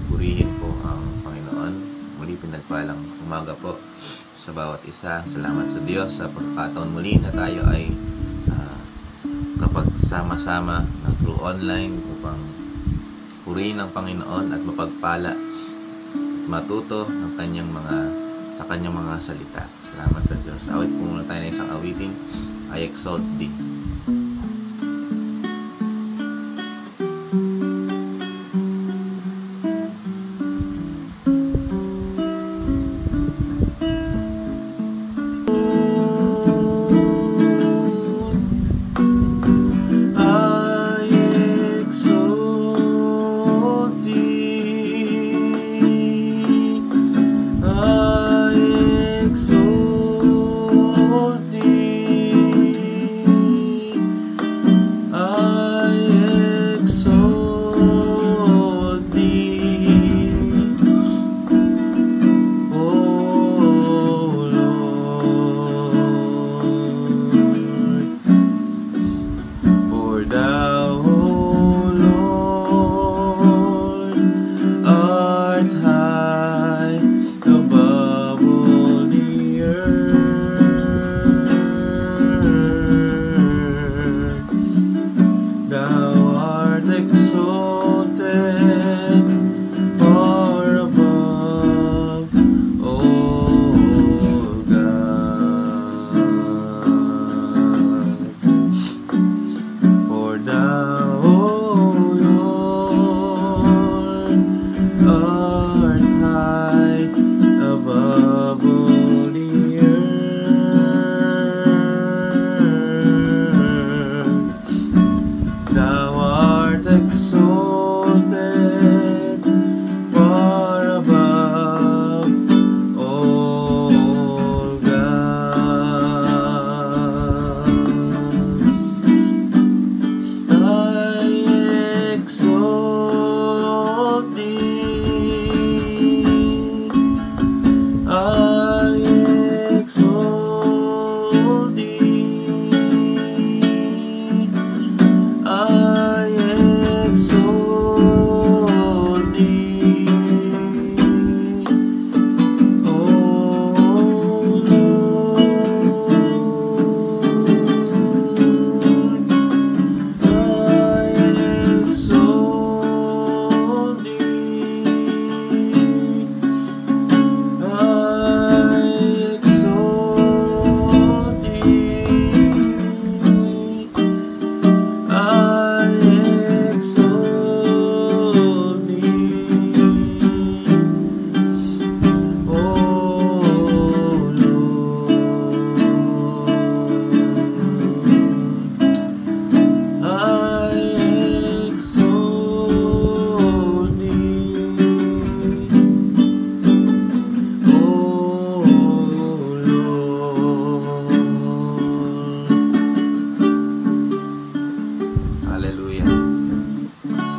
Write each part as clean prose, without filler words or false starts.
Purihin po ang Panginoon. Muli pinagpalang umaga po sa bawat isa. Salamat sa Diyos sa pagkakataon muli na tayo ay kapag sama-sama na through online upang purihin ang Panginoon at mapagpala at matuto ng sa kanyang mga salita. Salamat sa Diyos. Awit po muna tayo na isang awitin. I exalt thee.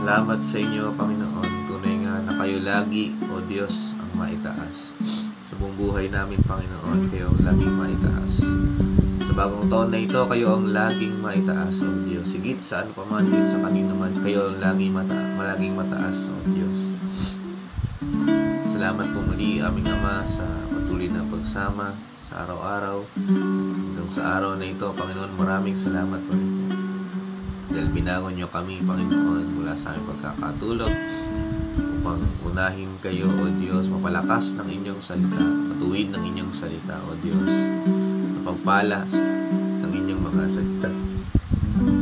Salamat sa inyo, Panginoon. Tunay nga na kayo lagi, O Diyos, ang maitaas. Sa buong buhay namin, Panginoon, kayo ang laging maitaas. Sa bagong taon na ito, kayo ang laging maitaas, O Diyos. Sigit sa ano pa man, higit sa kanino man, kayo ang laging mataas, O Diyos. Salamat po muli, aming Ama, sa patuloy na pagsama sa araw-araw. Hanggang sa araw na ito, Panginoon, maraming salamat po rin. Dahil binagon niyo kami, Panginoon, mula sa aming pagkakatulog upang unahin kayo, O Diyos, mapalakas ng inyong salita, matuwid ng inyong salita, O Diyos, mapagpala ng inyong mga salita.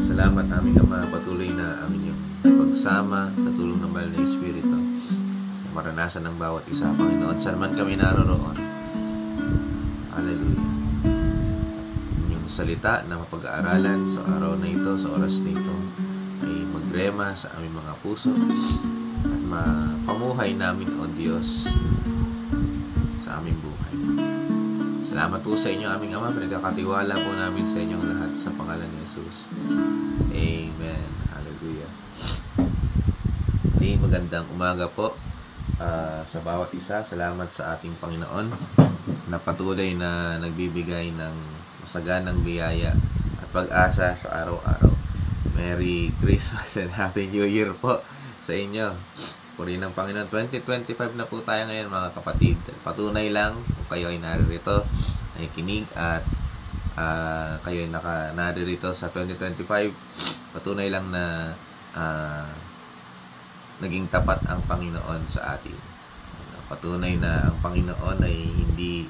Salamat aming Ama, patuloy na ang inyong pagsama sa tulong ng Banal na Espiritu, maranasan ng bawat isa, Panginoon, saan man kami naroroon. Hallelujah. Inyong salita na mapag-aaralan sa araw na ito, sa oras na ito, ay magrema sa aming mga puso at mapamuhay namin, O Diyos, sa aming buhay. Salamat po sa inyo, aming Ama. Pinagkakatiwala po namin sa inyong lahat sa pangalan ni Jesus. Amen. Hallelujah. Magandang umaga po sa bawat isa. Salamat sa ating Panginoon na patuloy na nagbibigay ng masaganang biyaya at pag-asa sa araw-araw. Merry Christmas and Happy New Year po sa inyo. Puri ng Panginoon. 2025 na po tayo ngayon, mga kapatid. Patunay lang kung kayo ay naririto, ay kinig at kayo ay naririto sa 2025. Patunay lang na naging tapat ang Panginoon sa atin. Patunay na ang Panginoon ay hindi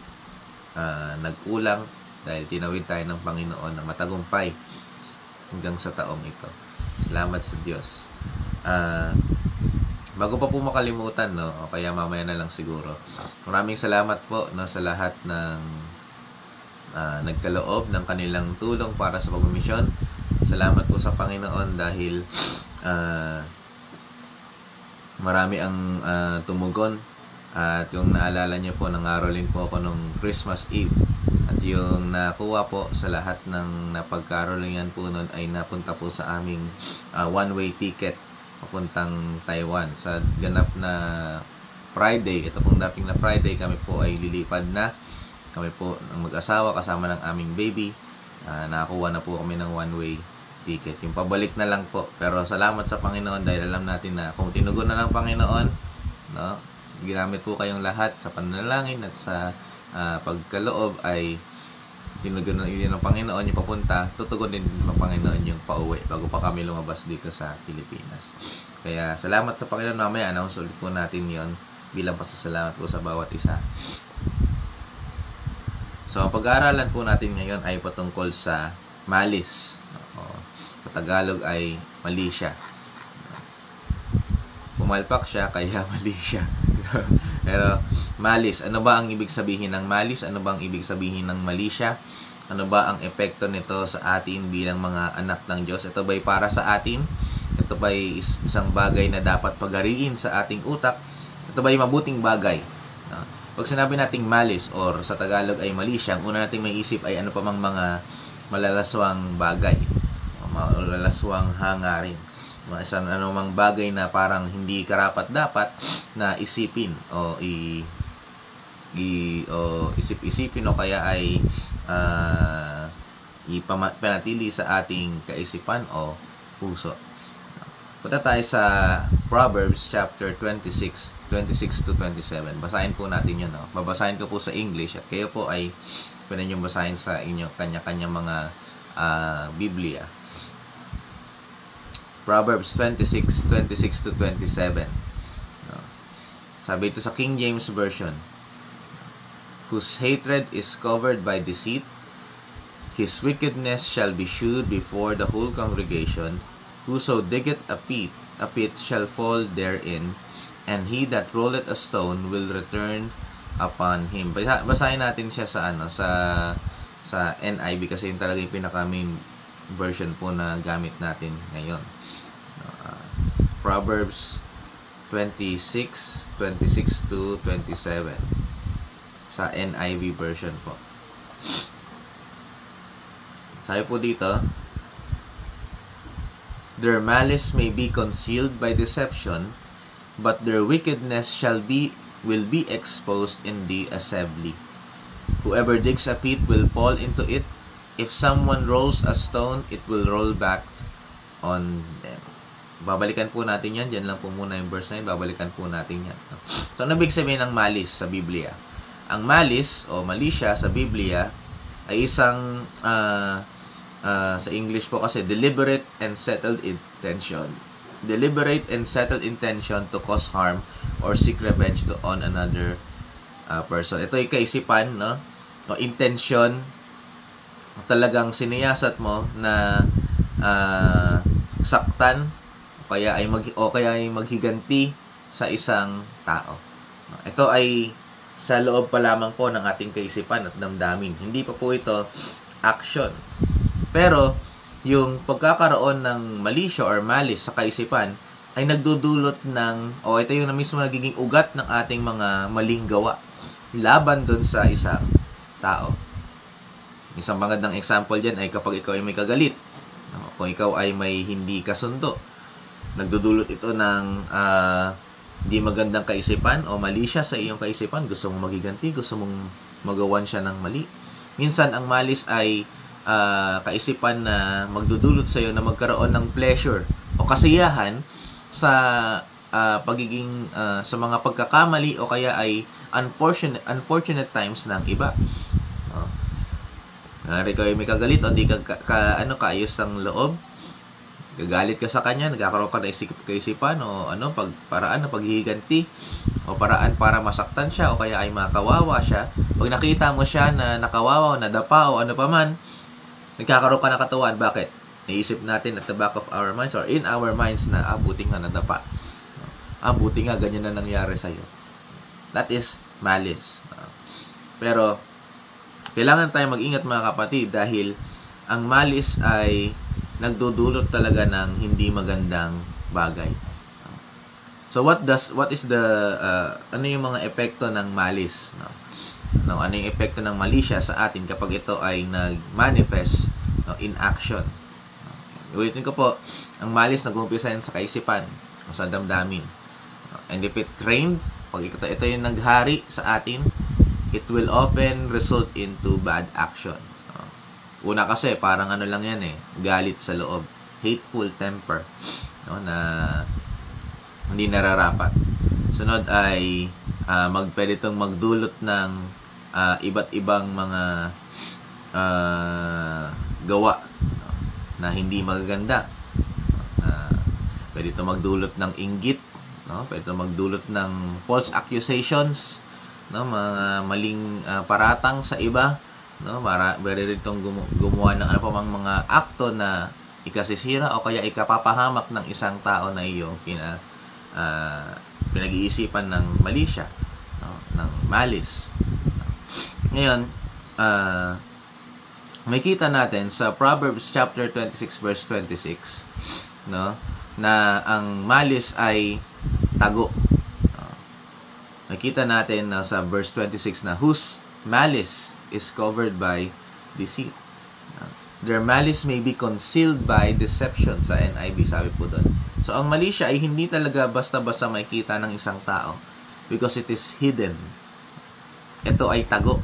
nagkulang dahil tinawid tayo ng Panginoon na matagumpay hanggang sa taong ito. Salamat sa Diyos. Bago pa po makalimutan, no, o kaya mamaya na lang siguro, maraming salamat po, no, sa lahat ng nagkaloob ng kanilang tulong para sa pagmimisyon. Salamat po sa Panginoon dahil marami ang tumugon. At yung naalala niyo po, nangarolin po ako nung Christmas Eve. At yung nakuha po sa lahat ng napagkarolingan po nun ay napunta po sa aming one-way ticket papuntang Taiwan. Sa ganap na Friday, ito pong dating na Friday, kami po ay lilipad na. Kami po ng mag-asawa kasama ng aming baby. Nakakuha na po kami ng one-way ticket. Yung pabalik na lang po. Pero salamat sa Panginoon dahil alam natin na kung tinugon na ng Panginoon, no, ginamit po kayong lahat sa pananalangin at sa pagkaloob ay tinugon na ng Panginoon yung papunta, tutugon din ng Panginoon yung pauwi bago pa kami lumabas dito sa Pilipinas. Kaya salamat sa Panginoon. Mamaya announce ulit po natin yon bilang pasasalamat po sa bawat isa. So ang pag-aaralan po natin ngayon ay patungkol sa malis. Sa Tagalog ay mali siya. Pumalpak siya kaya mali siya. Pero malis, ano ba ang ibig sabihin ng malis? Ano ba ang ibig sabihin ng mali siya? Ano ba ang epekto nito sa atin bilang mga anak ng Diyos? Ito ba'y para sa atin? Ito ba'y isang bagay na dapat pagariin sa ating utak? Ito ba'y mabuting bagay? Pag sinabi nating malis or sa Tagalog ay mali siya, ang una nating may isip ay ano pa mang mga malalaswang bagay, malalaswang hangarin, isang anumang bagay na parang hindi karapat-dapat na isipin o isip-isipin o kaya ay ipanatili sa ating kaisipan o puso. Punta tayo sa Proverbs chapter 26 to 27. Basahin po natin yun. No? Babasahin ko po sa English at kayo po ay pwede nyo basahin sa inyong kanya-kanya mga Biblia. Proverbs 26 to 27. No? Sabi ito sa King James Version, whose hatred is covered by deceit, his wickedness shall be shewed before the whole congregation. Whoso diggeth a pit shall fall therein, and he that rolleth a stone will return upon him. Basahin natin siya sa sa NIV kasi yun talaga yung pinaka-main version po na gamit natin ngayon. Proverbs 26 to 27 sa NIV version po. Sabi po dito, their malice may be concealed by deception, but their wickedness will be exposed in the assembly. Whoever digs a pit will fall into it. If someone rolls a stone, it will roll back on them. Babalikan po natin yan. Diyan lang po muna yung verse 9. Babalikan po natin yan. So, ano ibig sabihin ng malis sa Biblia? Ang malis o malisya sa Biblia ay isang sa English po kasi deliberate and settled intention. deliberate and settled intention to cause harm or seek revenge on another person. Ito ay kaisipan, no? O intention, talagang siniyasat mo na saktan o kaya ay maghiganti sa isang tao. Ito ay sa loob pa lamang po ng ating kaisipan at damdamin. Hindi pa po ito action. Pero yung pagkakaroon ng malisya or malice sa kaisipan ay nagdudulot ng, ito yung na mismo nagiging ugat ng ating mga maling gawa laban dun sa isang tao. Isang magandang example dyan ay kapag ikaw ay may kagalit. Kung ikaw ay may hindi kasundo, nagdudulot ito ng di magandang kaisipan o mali siya sa iyong kaisipan. Gusto mong magiganti, gusto mong magawan siya ng mali. Minsan, ang malis ay kaisipan na magdudulot sa iyo na magkaroon ng pleasure o kasiyahan sa pagiging sa mga pagkakamali o kaya ay unfortunate times ng iba. Ikaw ay may kagalit o di kaayos ang loob. Gagalit ka sa kanya, nagkakaroon ka ng kaisipan o paraan na paghihiganti o paraan para masaktan siya o kaya ay makawawa siya. Pag nakita mo siya na nakawawa o nadapa o ano pa man, nagkakaroon ka ng katawan. Bakit? Naisip natin at the back of our minds or in our minds na buti nga nadapa. Buti nga ganyan na nangyari sa'yo. That is malice. Pero kailangan tayong mag-ingat mga kapatid dahil ang malice ay nagdudulot talaga ng hindi magandang bagay. So what is the ano yung mga epekto ng malice, no? Ano yung epekto ng malisya sa atin kapag ito ay nag-manifest in action? Ulitin ko po, ang malice nag-umpisa yan sa kaisipan o sa damdamin. And if it trained, pag ito yung naghari sa atin, it will often result into bad action. Una kasi, parang lang yan galit sa loob. Hateful temper. No, na hindi nararapat. Sunod ay pwede itong magdulot ng iba't ibang mga gawa na hindi magaganda. Pwede itong magdulot ng inggit. No? Pwede itong magdulot ng false accusations. No? Mga maling paratang sa iba. No, pwede rin itong gumawa ng mga akto na ikasisira o kaya ikapapahamak ng isang tao na iyong pinag-iisipan ng malisya, no, ng malice. Ngayon, may kita natin sa Proverbs chapter 26 verse 26, no, na ang malice ay tago. Nakita natin sa verse 26 na whose malice is covered by deceit. Their malice may be concealed by deception sa NIV, sabi po doon. So, ang mali siya ay hindi talaga basta-basta makikita ng isang tao because it is hidden. Ito ay tago.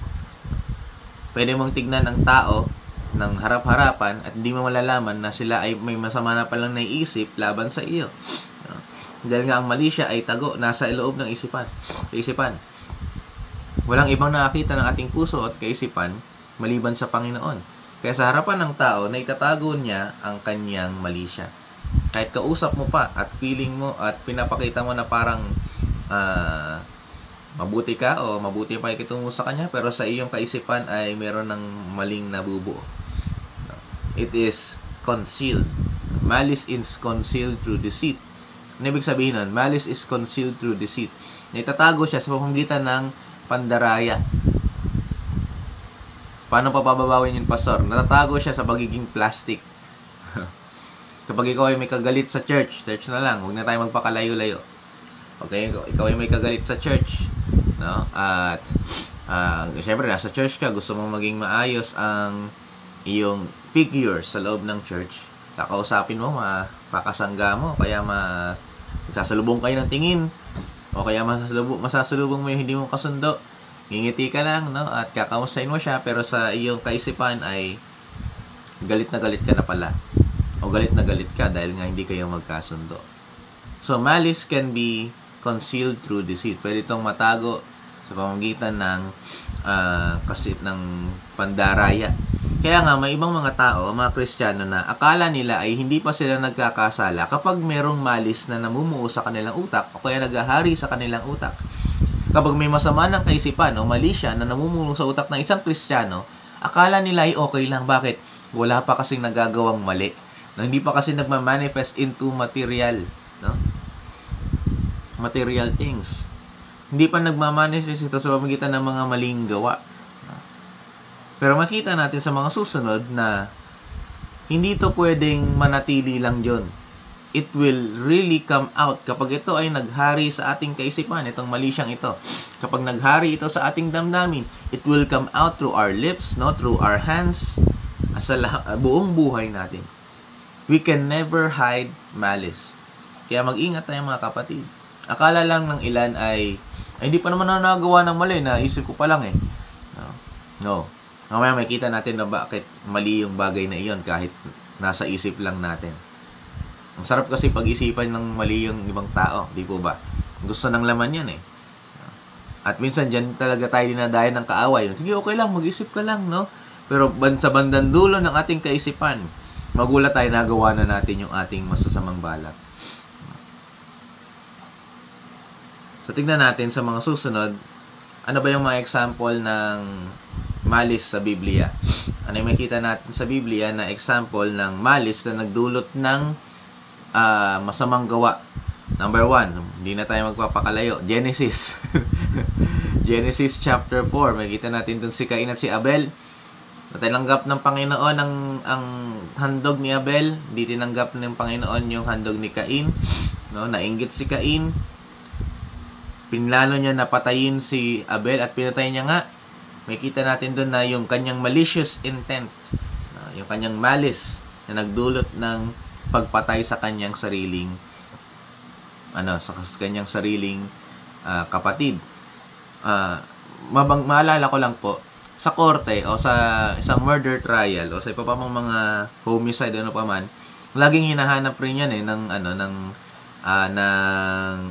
Pwede mong tignan ang tao ng harap-harapan at hindi mo malalaman na sila ay may masama na palang naiisip laban sa iyo. Dahil nga ang mali siya ay tago, nasa loob ng isipan. Walang ibang nakakita ng ating puso at kaisipan maliban sa Panginoon. Kaya sa harapan ng tao, naitatago niya ang kanyang mali siya. Kahit kausap mo pa at feeling mo at pinapakita mo na parang mabuti ka o mabuti pa ikitungo sa kanya, pero sa iyong kaisipan ay meron ng maling nabubuo. It is concealed. Malice is concealed through deceit. Ano ibig sabihin nun? Malice is concealed through deceit. Naitatago siya sa pamamagitan ng pandaraya. Paano pa bababawin yung pastor? Natatago siya sa pagiging plastic. Kapag ikaw ay may kagalit sa church na lang, huwag na tayo magpakalayo-layo. Okay, ikaw ay may kagalit sa church, no? At syempre nasa church ka, gusto mong maging maayos ang iyong figure sa loob ng church. Kakausapin mo, mapakasangga mo, kaya sasalubong kayo ng tingin. O kaya masasalubong mo yung hindi mo kasundo. Ngingiti ka lang, no? At kakamustahin mo siya, pero sa iyong kaisipan ay galit na galit ka na pala. O galit na galit ka dahil nga hindi kayo magkasundo. So, malice can be concealed through deceit. Pwede itong matago sa pamamagitan ng ng pandaraya. Kaya nga, may ibang mga tao, mga Kristiyano na akala nila ay hindi pa sila nagkakasala kapag merong malis na namumuo sa kanilang utak o kaya naghahari sa kanilang utak. Kapag may masama ng kaisipan o mali siya na namumuno sa utak ng isang Kristiyano, akala nila ay okay lang. Bakit? Wala pa kasing nagagawang mali. No, hindi pa kasi nagmamanifest into material. No? Material things. Hindi pa nagmamanifest ito sa pamagitan ng mga maling gawa. Pero makita natin sa mga susunod na hindi ito pwedeng manatili lang dyan. It will really come out kapag ito ay naghari sa ating kaisipan, itong mali siyang ito. Kapag naghari ito sa ating damdamin, it will come out through our lips, no, through our hands, sa buong buhay natin. We can never hide malice. Kaya mag-ingat tayo mga kapatid. Akala lang ng ilan ay hindi pa naman nagawa ng mali, naisip ko pa lang eh. No. Mamaya makita natin na bakit mali yung bagay na iyon kahit nasa isip lang natin. Ang sarap kasi pag-isipan ng mali yung ibang tao, di po ba? Gusto ng laman yan eh. At minsan dyan talaga tayo dinadayan ng kaaway. Sige, okay lang, mag-isip ka lang, no? Pero sa bandang dulo ng ating kaisipan, magulat tayo, nagawa na natin yung ating masasamang balak. So, tignan natin sa mga susunod, ano ba yung mga example ng malis sa Biblia? Ano yung makita natin sa Biblia na example ng malis na nagdulot ng masamang gawa? Number 1, hindi na tayo magpapakalayo. Genesis. Genesis chapter 4. Makita natin dun si Cain at si Abel. Natanggap ng Panginoon ang handog ni Abel. Hindi tinanggap ng Panginoon yung handog ni Cain. No? Nainggit si Cain. Pinlano niya na patayin si Abel at pinatay niya nga. Makita natin doon na yung kanyang malicious intent, yung kanyang malice na nagdulot ng pagpatay sa kanyang sariling kapatid. Maalala ko lang po, sa korte o sa isang murder trial o sa iba pa mga homicide ano pa man, laging hinahanap rin yan ng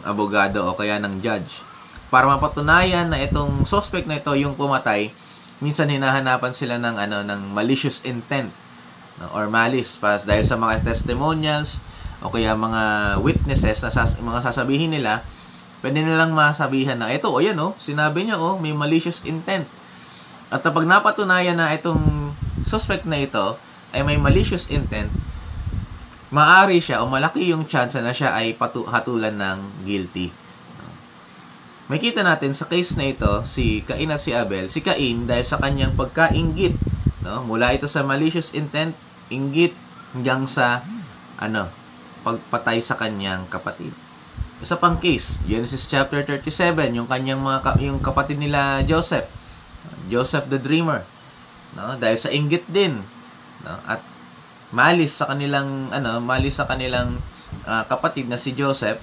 abogado o kaya ng judge. Para mapatunayan na itong suspect na ito yung pumatay, minsan hinahanapan sila ng malicious intent, no, or malice dahil sa mga testimonials o kaya mga witnesses na mga sasabihin nila, pwede nilang masabihan na ito, sinabi niya, may malicious intent. At kapag napatunayan na itong suspect na ito ay may malicious intent, maari siya o malaki yung chance na siya ay hatulan ng guilty. Makita natin sa case na ito, si Cain at si Abel. Si Cain, dahil sa kanyang pagka-inggit, no, mula ito sa malicious intent, inggit, hanggang sa pagpatay sa kanyang kapatid. Isa pang case, Genesis chapter 37, yung yung kapatid nila Joseph the Dreamer, no, dahil sa inggit din, no, at malis sa kanilang kapatid na si Joseph,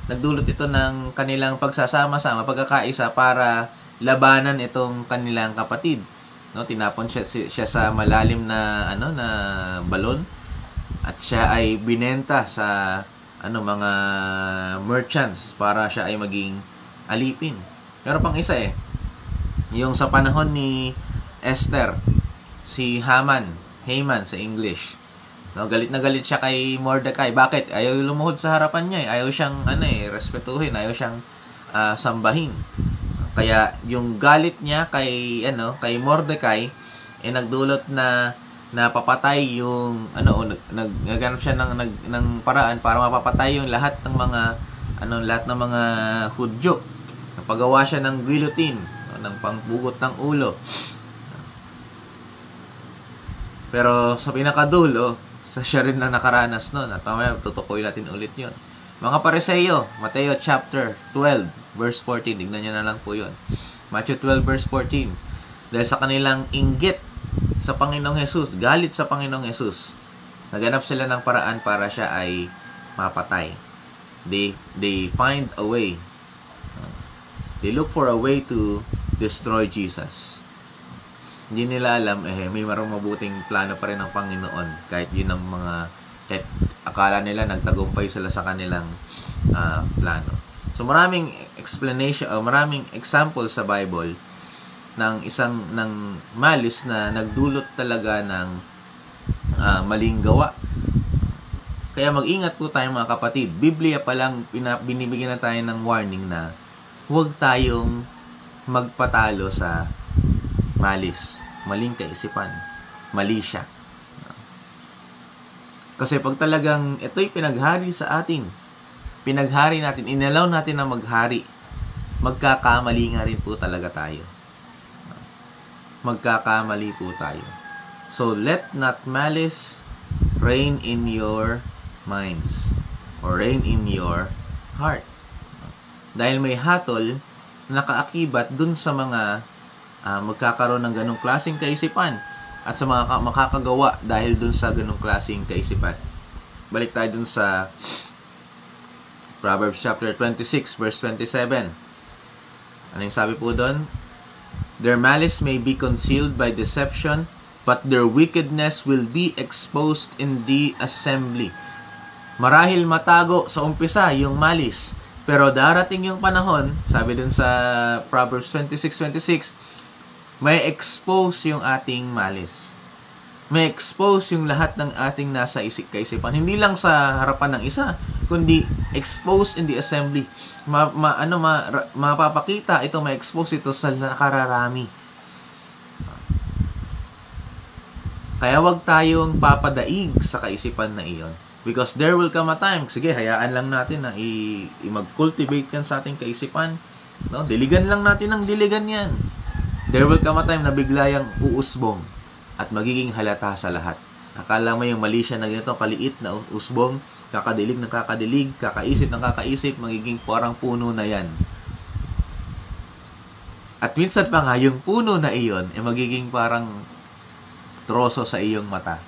nagdulot ito ng kanilang pagsasama-sama, pagkakaisa para labanan itong kanilang kapatid. No, tinapon siya sa malalim na balon at siya ay binenta sa mga merchants para siya ay maging alipin. Pero pang isa yung sa panahon ni Esther, si Haman sa English. No, galit na galit siya kay Mordecai. Bakit? Ayaw lumuhod sa harapan niya. Ayaw siyang respetuhin, ayaw siyang sambahin. Kaya yung galit niya kay Mordecai nagdulot na napapatay yung nagganap siya ng paraan para mapapatay yung lahat ng mga Hudyo. Napagawa siya ng guillotine, ng pangbugot ng ulo. Pero sa pinakadulo, siya rin na nakaranas nun. At mamaya tutukoy natin ulit yun. Mga Pariseo, Mateo chapter 12 verse 14. Tignan nyo na lang po yun. Matthew 12 verse 14. Dahil sa kanilang inggit sa Panginoong Jesus, galit sa Panginoong Jesus, naganap sila ng paraan para siya ay mapatay. They find a way. They look for a way to destroy Jesus. Hindi nila alam, may mabuting plano pa rin ng Panginoon. Kahit kahit akala nila nagtagumpay sila sa kanilang plano. So maraming explanation, maraming example sa Bible ng malis na nagdulot talaga ng maling gawa. Kaya mag-ingat po tayo mga kapatid. Biblia pa lang binibigyan na tayo ng warning na huwag tayong magpatalo sa malis, maling kaisipan, mali siya. Kasi pag talagang ito'y pinaghari sa atin, pinaghari natin, inalaw natin na maghari, magkakamali nga rin po talaga tayo. Magkakamali po tayo. So, let not malice reign in your minds or reign in your heart. Dahil may hatol nakaakibat dun sa mga magkakaroon ng ganong klaseng kaisipan at sa mga makakagawa dahil dun sa ganong klaseng kaisipan. Balik tayo dun sa Proverbs chapter 26 verse 27. Ano yung sabi po dun? Their malice may be concealed by deception, but their wickedness will be exposed in the assembly. Marahil matago sa umpisa yung malis, pero darating yung panahon, sabi dun sa Proverbs 26:26, may expose yung ating malis. May expose yung lahat ng ating nasa kaisipan. Hindi lang sa harapan ng isa, kundi expose in the assembly. Mapapakita ito, may expose ito sa nakararami. Kaya wag tayong papadaig sa kaisipan na iyon. Because there will come a time, sige, hayaan lang natin na mag-cultivate yan sa ating kaisipan. No? Diligan lang natin ng diligan yan. There will come a time na bigla yung uusbong at magiging halata sa lahat. Akala mo yung mali siya na ganito, kaliit na usbong, kakadilig ng kakadilig, kakaisip ng kakaisip, magiging parang puno na yan. At minsan pa nga, yung puno na iyon, magiging parang troso sa iyong mata.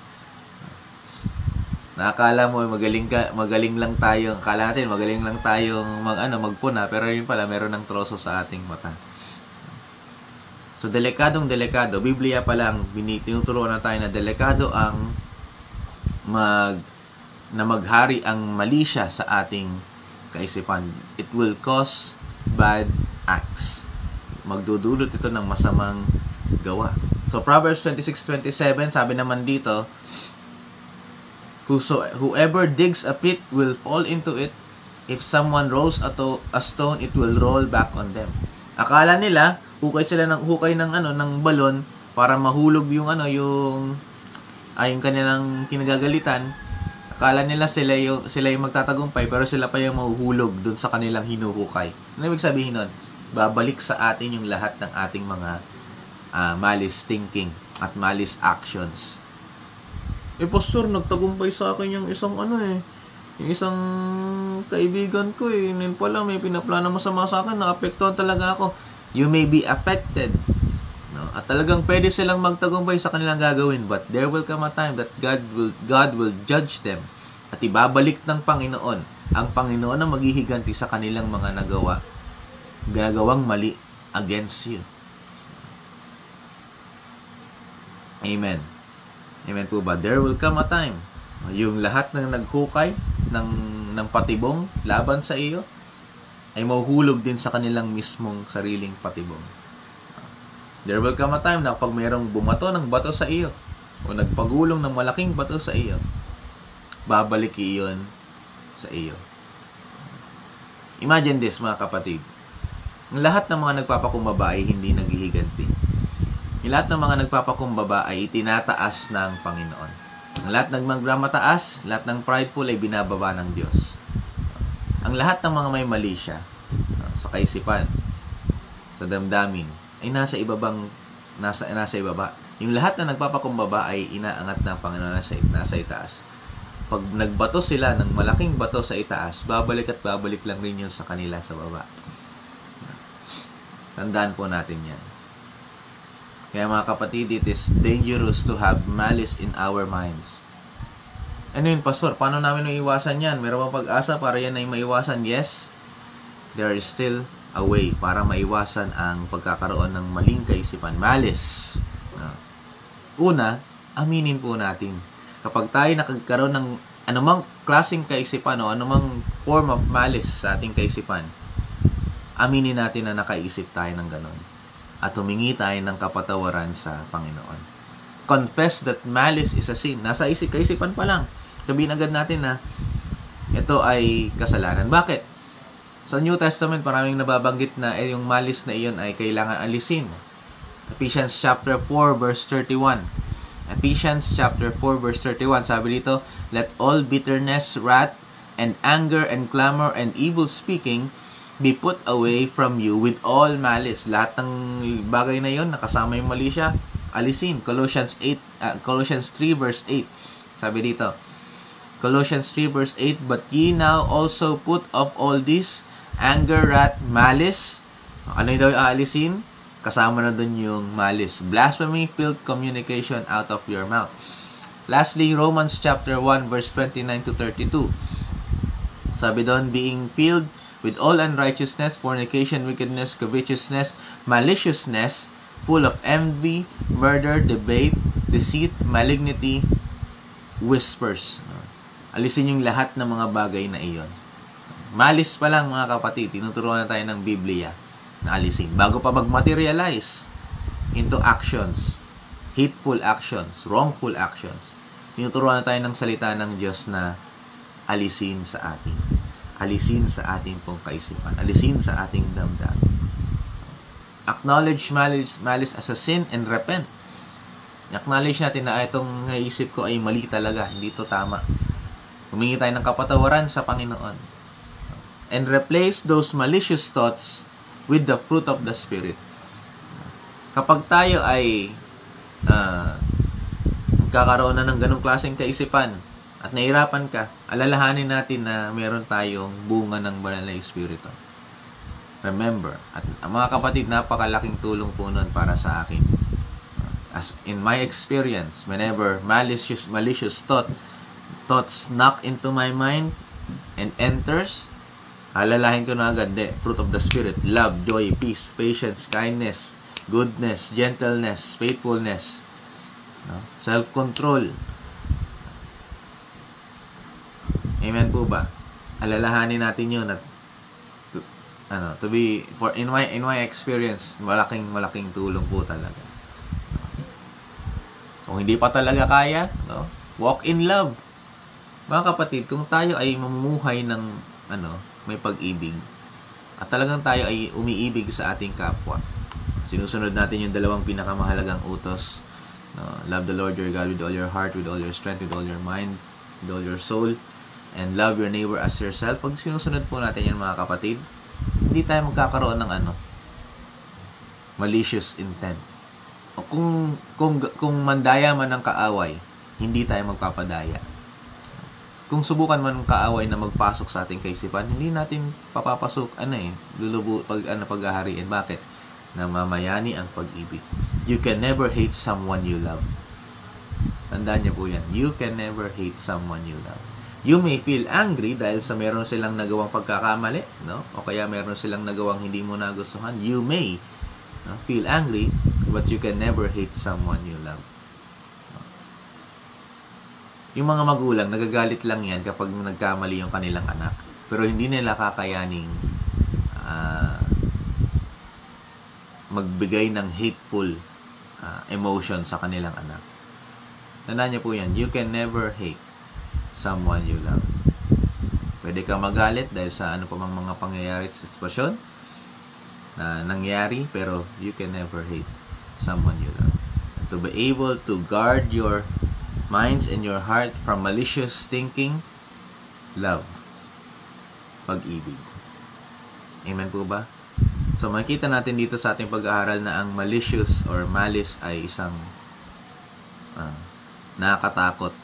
Nakakala mo magaling lang tayo, akala natin magaling lang tayong magpuna, pero yun pala meron ng troso sa ating mata. So delikadong delikado, Biblia pa lang tinuturuan na tayo na delikado ang maghari ang mali siya sa ating kaisipan. It will cause bad acts. Magdudulot ito ng masamang gawa. So Proverbs 26:27, sabi naman dito, whoever digs a pit will fall into it. If someone rolls a stone, it will roll back on them. Akala nila hukay ng balon para mahulog yung kanilang kinagagalitan. Akala nila sila yung magtatagumpay, pero sila pa yung mahuhulog dun sa kanilang hinuhukay. Ano ibig sabihin nun? Babalik sa atin yung lahat ng ating mga malice thinking at malice actions. Pastor, nagtagumpay sa akin yung yung isang kaibigan ko Ngayon pala may pinaplano masama sa akin, naapektuhan talaga ako. You may be affected. No? At talagang pwede silang magtagumpay sa kanilang gagawin, but there will come a time that God will judge them. At ibabalik ng Panginoon. Ang Panginoon ang maghihiganti sa kanilang mga ginagawang mali against you. Amen. Amen po ba? There will come a time, yung lahat ng naghukay ng patibong laban sa iyo ay mahuhulog din sa kanilang mismong sariling patibong. There will come a time na pag mayroong bumato ng bato sa iyo o nagpagulong ng malaking bato sa iyo, babalik iyon sa iyo. Imagine this, mga kapatid. Ang lahat ng mga nagpapakumbaba ay hindi naghihiganti. Yung lahat ng mga nagpapakumbaba ay itinataas ng Panginoon. Ang lahat ng magmamataas, lahat ng prideful ay binababa ng Diyos. Ang lahat ng mga may mali siya, sa kaisipan, sa damdamin, ay nasa ibaba. Yung lahat na nagpapakumbaba ay inaangat ng Panginoon nasa itaas. Pag nagbato sila ng malaking bato sa itaas, babalik at babalik lang rin yun sa kanila sa baba. Tandaan po natin yan. Kaya mga kapatid, it is dangerous to have malice in our minds. Ano yun, Pastor? Paano namin maiwasan yan? Meron bang pag-asa para yan ay maiwasan? Yes, there is still a way para maiwasan ang pagkakaroon ng maling kaisipan. Malice. Una, aminin po natin. Kapag tayo nakagkaroon ng anumang klaseng kaisipan o anumang form of malice sa ating kaisipan, aminin natin na nakaisip tayo ng ganon. at humingi tayo ng kapatawaran sa Panginoon. Confess that malice is a sin. Nasa kaisipan pa lang. Sabihin agad natin na ito ay kasalanan. Bakit? Sa New Testament, maraming nababanggit na yung malice na iyon ay kailangan alisin. Ephesians chapter 4 verse 31. Ephesians chapter 4 verse 31. Sabi dito, let all bitterness, wrath, and anger, and clamor, and evil speaking be put away from you with all malice. Lahat ng bagay na yon, nakasama yung mali siya, alisin. Colossians 3 verse 8. Sabi dito, Colossians 3 verse 8, but ye now also put off all this, anger, wrath, malice. Ano yung daw yung aalisin? Kasama na dun yung malice. Blasphemy, filth, communication out of your mouth. Lastly, Romans chapter 1 verse 29 to 32. Sabi doon, being filled with all unrighteousness, fornication, wickedness, covetousness, maliciousness, full of envy, murder, debate, deceit, malignity, whispers. Alisin yung lahat ng mga bagay na iyon. Malis pa lang mga kapatid, tinuturuan na tayo ng Biblia na alisin. Bago pa mag-materialize into actions, hateful actions, wrongful actions, tinuturuan na tayo ng salita ng Diyos na alisin sa atin. Alisin sa ating pong kaisipan. Alisin sa ating damdamin. Acknowledge malice as a sin and repent. Acknowledge natin na itong naisip ko ay mali talaga, hindi to tama. Humingi tayo ng kapatawaran sa Panginoon. And replace those malicious thoughts with the fruit of the Spirit. Kapag tayo ay magkakaroon na ng ganong klaseng kaisipan at nahirapan ka, alalahanin natin na meron tayong bunga ng banal na Espiritu. Remember, at mga kapatid, napakalaking tulong po nun para sa akin. As in my experience, whenever malicious thoughts knock into my mind and enters, alalahin ko na agad, fruit of the Spirit, love, joy, peace, patience, kindness, goodness, gentleness, faithfulness, self-control. Amen po ba? Alalahanin natin yun at in my experience, malaking tulong po talaga. Kung hindi pa talaga kaya, walk in love. Mga kapatid, kung tayo ay mamumuhay ng may pag-ibig at talagang tayo ay umiibig sa ating kapwa, sinusunod natin yung dalawang pinakamahalagang utos, love the Lord your God with all your heart, with all your strength, with all your mind, with all your soul, and love your neighbor as yourself. Pag sinusunod po natin yan mga kapatid, hindi tayo magkakaroon ng malicious intent. O kung mandaya man ang kaaway, hindi tayo magpapadaya. Kung subukan man ng kaaway na magpasok sa ating kaisipan, hindi natin papapasok paghahariin. Bakit? Namamayani ang pag-ibig. You can never hate someone you love. Tandaan niyo po yan. You can never hate someone you love. You may feel angry dahil sa meron silang nagawang pagkakamali, o kaya meron silang nagawang hindi mo nagustuhan. You may feel angry, but you can never hate someone you love. Yung mga magulang, nagagalit lang yan kapag nagkamali yung kanilang anak. Pero hindi nila kakayaning magbigay ng hateful emotion sa kanilang anak. Tandaan niyo po yan. You can never hate someone you love. Pwede ka magalit dahil sa ano pa mang mga pangyayari sa sitwasyon na nangyari, pero you can never hate someone you love. And to be able to guard your minds and your heart from malicious thinking, love, pag-ibig. Amen po ba? So makita natin dito sa ating pag-aaral na ang malicious or malice ay isang nakakatakot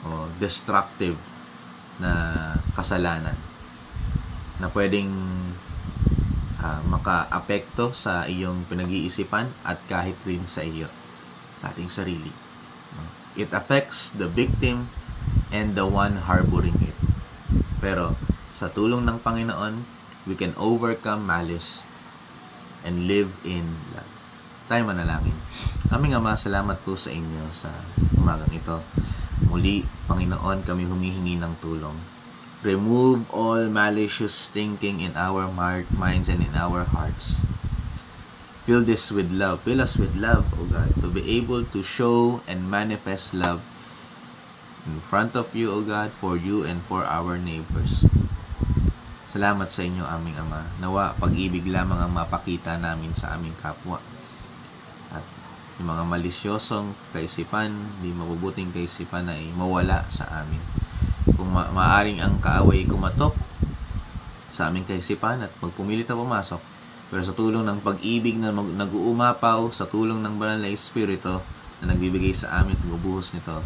o destructive na kasalanan na pwedeng maka-apekto sa iyong pinag-iisipan at kahit rin sa iyo, sa ating sarili. It affects the victim and the one harboring it. Pero sa tulong ng Panginoon, we can overcome malice and live in love. Tayo manalangin. Aming Ama, salamat po sa inyo sa umagang ito. Muli, Panginoon, kami humihingi ng tulong. Remove all malicious thinking in our minds and in our hearts. Fill this with love. Fill us with love, O God, to be able to show and manifest love in front of you, O God, for you and for our neighbors. Salamat sa inyo, aming Ama. Nawa, pag-ibig lamang ang mapakita namin sa aming kapwa. At yung mga malisyosong kaisipan, di mabubuting kaisipan ay mawala sa amin. Kung maaring ang kaaway kumatok sa aming kaisipan at magpumilit na pumasok, pero sa tulong ng pag-ibig na nag-uumapaw, sa tulong ng banal na Espiritu na nagbibigay sa amin, tumubuhos nito,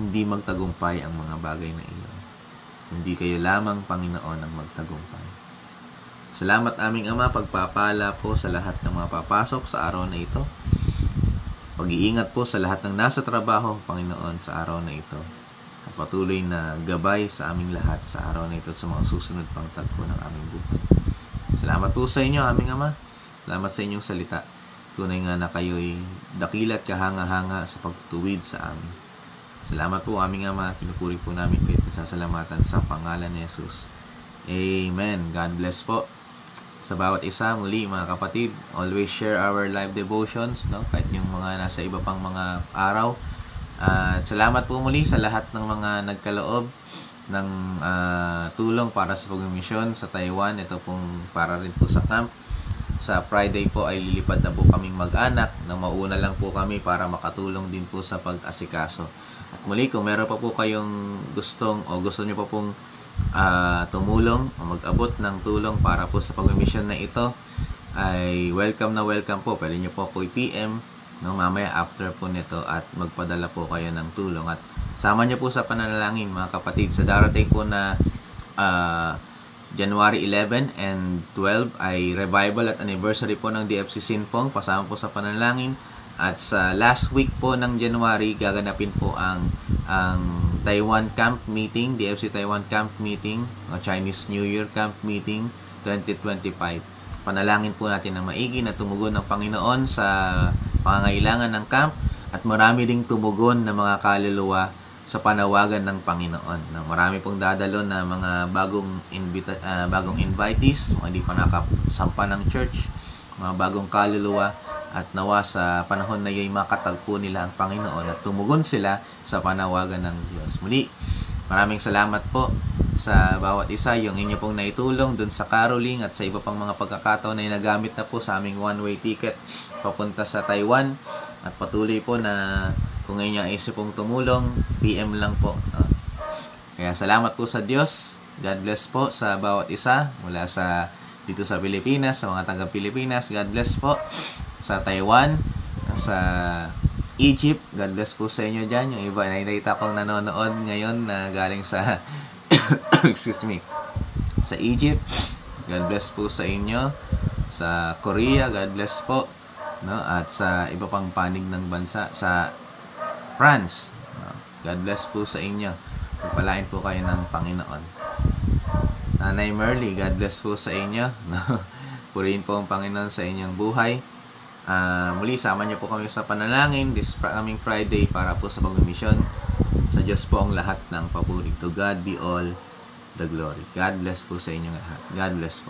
hindi magtagumpay ang mga bagay na iyon. Hindi kayo lamang, Panginoon, ang magtagumpay. Salamat, aming Ama, pagpapala po sa lahat ng mga papasok sa araw na ito. Pag-iingat po sa lahat ng nasa trabaho, Panginoon, sa araw na ito. At patuloy na gabay sa aming lahat sa araw na ito at sa mga susunod pang tagpo ng aming buhay. Salamat po sa inyo, aming Ama. Salamat sa inyong salita. Tunay nga na kayo'y dakilat kahanga-hanga sa pagtutuwid sa amin. Salamat po, aming Ama. Pinupuri po namin kayo at sasalamatan sa pangalan ni Jesus. Amen. God bless po sa bawat isa. Muli, mga kapatid, always share our live devotions, no? Kahit yung mga nasa iba pang mga araw. At salamat po muli sa lahat ng mga nagkaloob ng tulong para sa pagmisyon sa Taiwan. Ito pong para rin po sa camp. Sa Friday po ay lilipad na po kaming mag-anak na mauna lang po kami para makatulong din po sa pag-asikaso. At muli, kung meron pa po kayong gustong o gusto nyo pa pong tumulong o mag-abot ng tulong para po sa pag-mission na ito, ay welcome na welcome po. Pwede nyo po ako i-PM no, mamaya after po nito at magpadala po kayo ng tulong. At sama nyo po sa pananalangin, mga kapatid, sa darating po na January 11 and 12 ay revival at anniversary po ng DFC Sinpong. Pasama po sa pananalangin. At sa last week po ng January, gaganapin po ang Taiwan Camp Meeting, DFC Taiwan Camp Meeting, o Chinese New Year Camp Meeting 2025. Panalangin po natin ng maigi na tumugon ng Panginoon sa pangangailangan ng camp at marami ding tumugon ng mga kaluluwa sa panawagan ng Panginoon. Marami pong dadalo na mga bagong invitees, mga hindi pa nakasampa ng church, mga bagong kaluluwa. At nawa sa panahon na yun, makatagpo nila ang Panginoon at tumugon sila sa panawagan ng Diyos. Muli, maraming salamat po sa bawat isa. Yung inyo pong naitulong dun sa caroling at sa iba pang mga pagkakataon na nagamit na po sa aming one-way ticket papunta sa Taiwan. At patuloy po na kung inyo isip pong tumulong, PM lang po. Kaya salamat po sa Diyos. God bless po sa bawat isa mula sa dito sa Pilipinas, sa mga taga-Pilipinas. God bless po sa Taiwan, sa Egypt. God bless po sa inyo dyan. Yung iba, nakita kong nanonood ngayon na galing sa excuse me, sa Egypt. God bless po sa inyo. Sa Korea, God bless po, no? At sa iba pang panig ng bansa, sa France, no? God bless po sa inyo. Pagpalain po kayo ng Panginoon. Nanay Merly, God bless po sa inyo, no? Purihin po ang Panginoon sa inyong buhay. Muli, sama niyo po kami sa panalangin this coming Friday para po sa pagmisyon. Sa Diyos po ang lahat ng papuri. To God be all the glory. God bless po sa inyong lahat. God bless po.